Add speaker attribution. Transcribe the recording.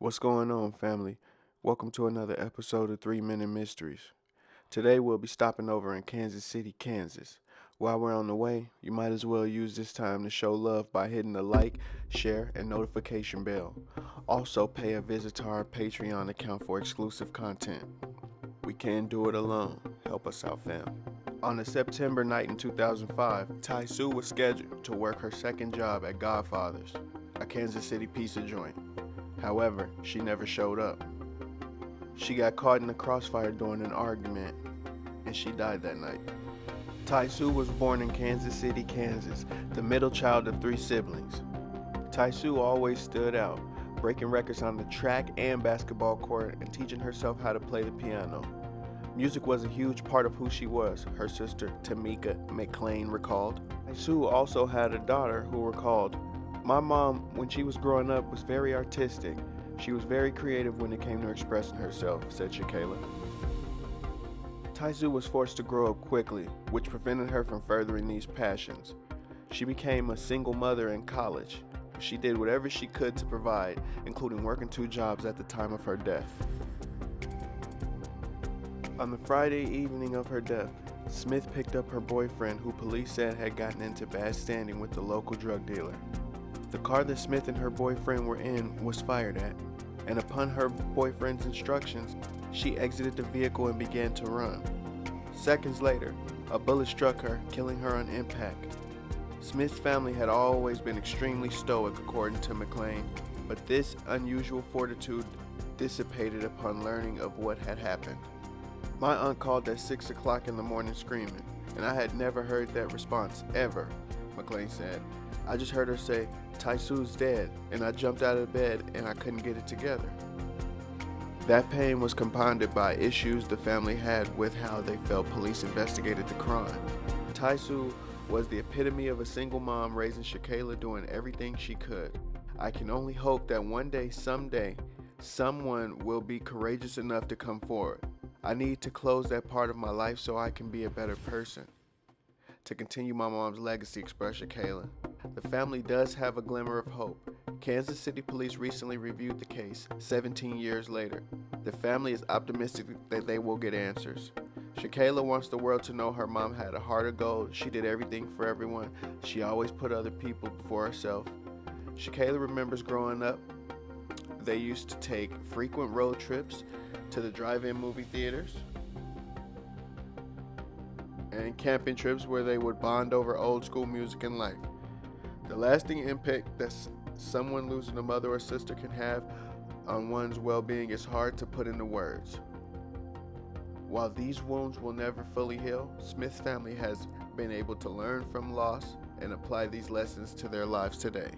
Speaker 1: What's going on, family? Welcome to another episode of 3 Minute Mysteries. Today we'll be stopping over in Kansas City, Kansas. While we're on the way, you might as well use this time to show love by hitting the like, share, and notification bell. Also, pay a visit to our Patreon account for exclusive content. We can't do it alone. Help us out, fam. On a September night in 2005, Tyszu was scheduled to work her second job at Godfather's, a Kansas City pizza joint. However, she never showed up. She got caught in the crossfire during an argument, and she died that night. Tyszu was born in Kansas City, Kansas, the middle child of 3 siblings. Tyszu always stood out, breaking records on the track and basketball court and teaching herself how to play the piano. Music was a huge part of who she was, her sister Tamika McClain recalled. Tyszu also had a daughter who recalled, "My mom, when she was growing up, was very artistic. She was very creative when it came to expressing herself," said Shakayla. Tyszu was forced to grow up quickly, which prevented her from furthering these passions. She became a single mother in college. She did whatever she could to provide, including working 2 jobs at the time of her death. On the Friday evening of her death, Smith picked up her boyfriend, who police said had gotten into bad standing with the local drug dealer. The car that Smith and her boyfriend were in was fired at, and upon her boyfriend's instructions, she exited the vehicle and began to run. Seconds later, a bullet struck her, killing her on impact. Smith's family had always been extremely stoic, according to McClain, but this unusual fortitude dissipated upon learning of what had happened. "My aunt called at 6 o'clock in the morning screaming, and I had never heard that response, ever," McClain said. "I just heard her say, 'Tyszu's dead,' and I jumped out of bed and I couldn't get it together." That pain was compounded by issues the family had with how they felt police investigated the crime. Tyszu was the epitome of a single mom raising Shakayla, doing everything she could. "I can only hope that one day, someday, someone will be courageous enough to come forward. I need to close that part of my life so I can be a better person. To continue my mom's legacy," expressed Shakayla. The family does have a glimmer of hope. Kansas City police recently reviewed the case 17 years later. The family is optimistic that they will get answers. Shakayla wants the world to know her mom had a heart of gold. She did everything for everyone. She always put other people before herself. Shakayla remembers growing up, they used to take frequent road trips to the drive-in movie theaters and camping trips where they would bond over old school music and life. The lasting impact that someone losing a mother or sister can have on one's well-being is hard to put into words. While these wounds will never fully heal, Smith's family has been able to learn from loss and apply these lessons to their lives today.